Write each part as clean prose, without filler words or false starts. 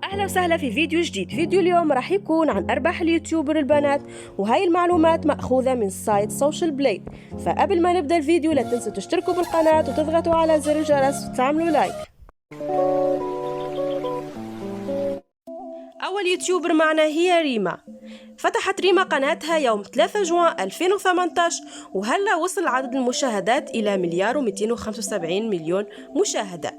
أهلا وسهلا في فيديو جديد. فيديو اليوم راح يكون عن أرباح اليوتيوبر البنات، وهاي المعلومات مأخوذة من سايت سوشيال بليد. فقبل ما نبدأ الفيديو لا تنسوا تشتركوا بالقناة وتضغطوا على زر الجرس وتعملوا لايك. أول يوتيوبر معنا هي ريما. فتحت ريما قناتها يوم 3 جوان 2018، وهلا وصل عدد المشاهدات إلى 1,275 مليون مشاهدة،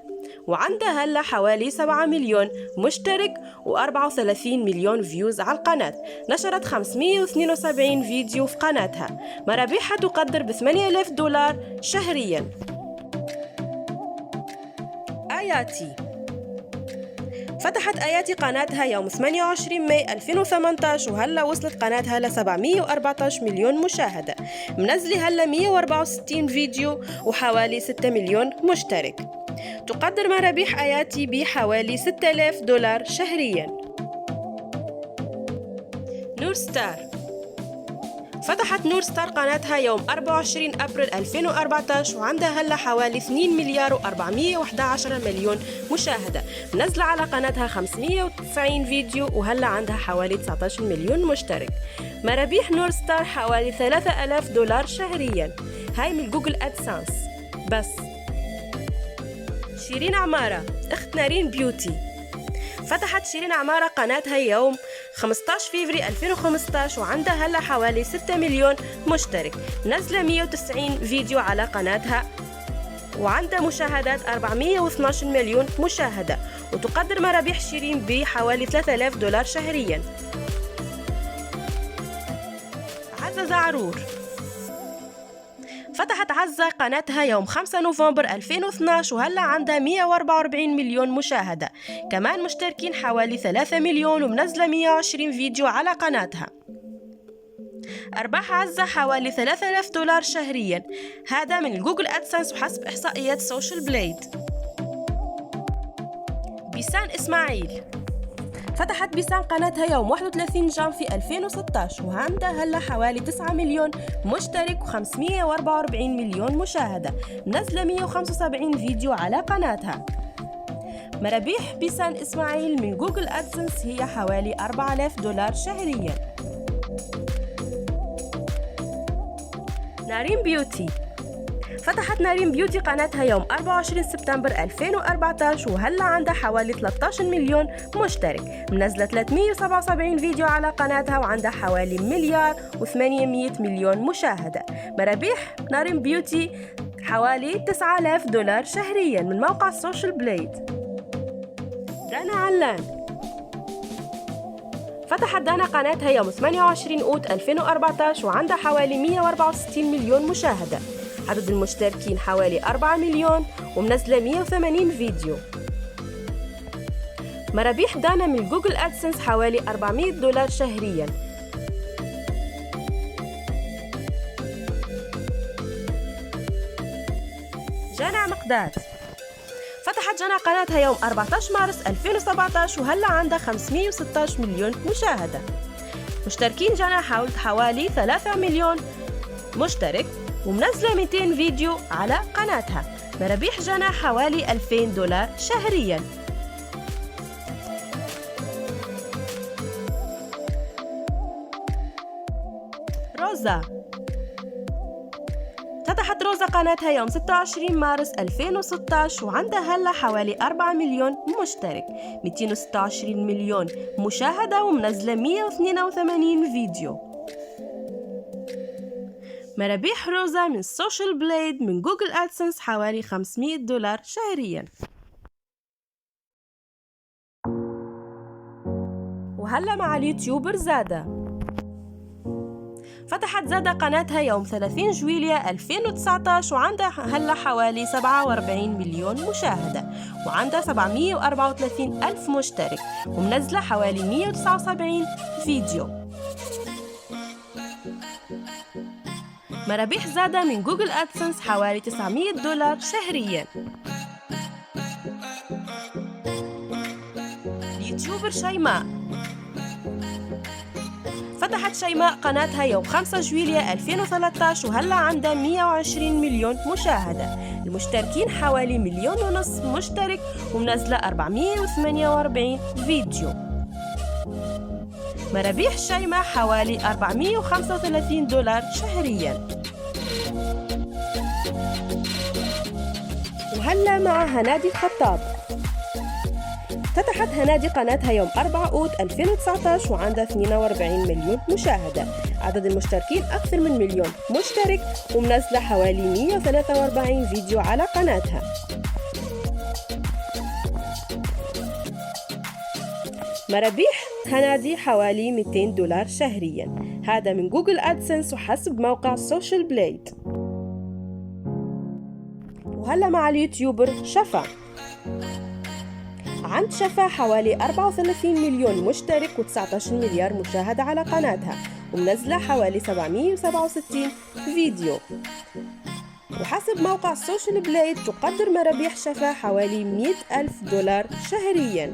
وعندها هلا حوالي 7 مليون مشترك و34 مليون فيوز على القناة. نشرت 572 فيديو في قناتها. مرابحها تقدر $8,000 شهريا. آياتي. فتحت آياتي قناتها يوم 28 ماي 2018، وهلا وصلت قناتها ل 714 مليون مشاهدة. منزلة هلا 164 فيديو وحوالي 6 مليون مشترك. تقدر مرابح آياتي بحوالي $6,000 شهريا. نور ستار. فتحت نور ستار قناتها يوم 24 أبريل 2014، وعندها هلا حوالي 2 مليار و411 مليون مشاهدة. منزلة على قناتها 590 فيديو، وهلا عندها حوالي 19 مليون مشترك. مرابيح نور ستار حوالي $3,000 شهريا. هاي من جوجل أدسانس بس. شيرين عمارة أخت نارين بيوتي. فتحت شيرين عمارة قناتها يوم 15 فبراير 2015، وعندها هلا حوالي 6 مليون مشترك. نزل 190 فيديو على قناتها، وعندها مشاهدات 412 مليون مشاهدة. وتقدر مرابح شيرين بحوالي $3,000 شهريا. عزة زعرور. فتحت عزة قناتها يوم 5 نوفمبر 2012، وهلا عندها 144 مليون مشاهدة. كمان مشتركين حوالي 3 مليون، ومنزلة 120 فيديو على قناتها. أرباح عزة حوالي $3,000 شهريا. هذا من جوجل أدسنس وحسب إحصائيات سوشيال بليد. بيسان إسماعيل. فتحت بيسان قناتها يوم 31 جانفي 2016، وعندها هلا حوالي 9 مليون مشترك و544 مليون مشاهدة. منزلة 175 فيديو على قناتها. مرابيح بيسان إسماعيل من جوجل أدسنس هي حوالي $4,000 شهريا. نارين بيوتي. فتحت نارين بيوتي قناتها يوم 24 سبتمبر 2014، وهلا عندها حوالي 13 مليون مشترك. منزلة 377 فيديو على قناتها، وعندها حوالي 1,800 مليون مشاهدة. مرابيح نارين بيوتي حوالي $9,000 شهريا من موقع سوشيال بليد. دانا علان. فتحت دانا قناتها يوم 28 أوت 2014، وعندها حوالي 164 مليون مشاهدة. عدد المشتركين حوالي 4 مليون، ومنزلة 180 فيديو. مرابيح دانا من جوجل أدسنس حوالي $400 شهريا. جانا مقداد. فتحت جانا قناتها يوم 14 مارس 2017، وهلا عندها 516 مليون مشاهدة. مشتركين جانا حوالي 3 مليون مشترك، ومنزلة 200 فيديو على قناتها. مرابيح جانا حوالي $2,000 شهريا. روزا. فتحت روزا قناتها يوم 26 مارس 2016، وعندها هلا حوالي 4 مليون مشترك، 226 مليون مشاهدة، ومنزلة 182 فيديو. مرابيح روزا من سوشيال بليد من جوجل أدسنس حوالي $500 شهريا. وهلا مع اليوتيوبر زادة. فتحت زادة قناتها يوم 30 جويلية 2019، وعندها هلا حوالي 47 مليون مشاهدة، وعندها 734 ألف مشترك، ومنزلة حوالي 179 فيديو. مرابيح زادة من جوجل أدسنس حوالي $900 شهريا. اليوتيوبر شيماء. فتحت شيماء قناتها يوم 5 جويلية 2013، وهلا عندها 120 مليون مشاهدة. المشتركين حوالي 1.5 مليون مشترك ومنزلة 448 فيديو. مرابيح شيماء حوالي $435 شهرياً. وهلا مع هنادي الخطاب. فتحت هنادي قناتها يوم 4 أوت 2019 وعندها 42 مليون مشاهدة. عدد المشتركين أكثر من 1 مليون مشترك ومنزلة حوالي 143 فيديو على قناتها. مرابيح هنادي حوالي $200 شهريا. هذا من جوجل أدسنس وحسب موقع سوشيال بليد. وهلا مع اليوتيوبر شفا. عند شفا حوالي 34 مليون مشترك و19 مليار مشاهدة على قناتها ومنزلة حوالي 767 فيديو. وحسب موقع السوشيال بليد تقدر مرابيح شفا حوالي $100,000 شهريا.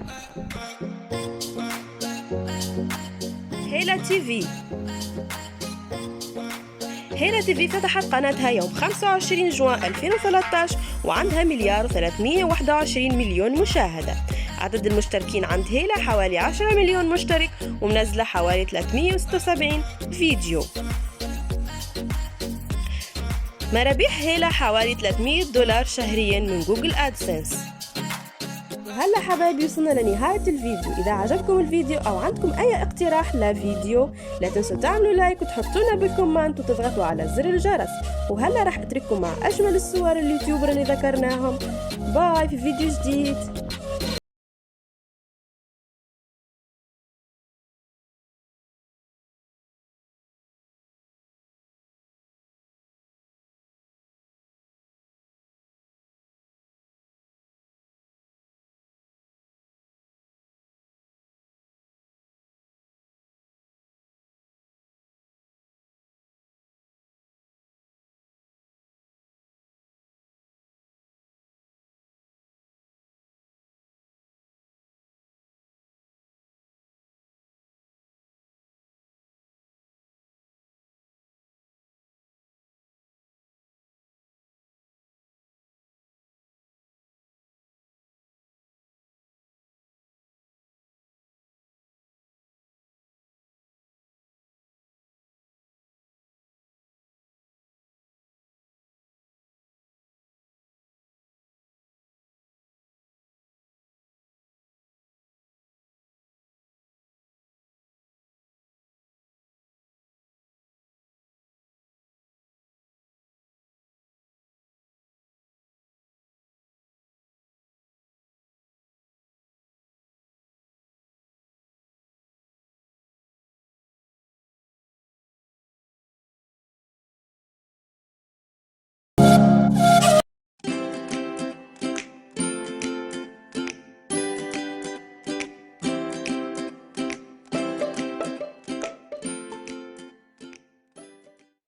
هيلا تيفي. هيلا تيفي فتحت قناتها يوم 25 جوان 2013 وعندها 1,321 مليون مشاهدة. عدد المشتركين عند هيلا حوالي 10 مليون مشترك ومنزلة حوالي 376 فيديو. مرابيح هيلا حوالي $300 شهريا من جوجل أدسنس. وهلا حبايبي وصلنا لنهاية الفيديو. إذا عجبكم الفيديو أو عندكم أي اقتراح لفيديو لا تنسوا تعملوا لايك وتحطونا بالكومنت وتضغطوا على زر الجرس. وهلا راح أترككم مع أجمل الصور اليوتيوبر اللي ذكرناهم. باي في فيديو جديد.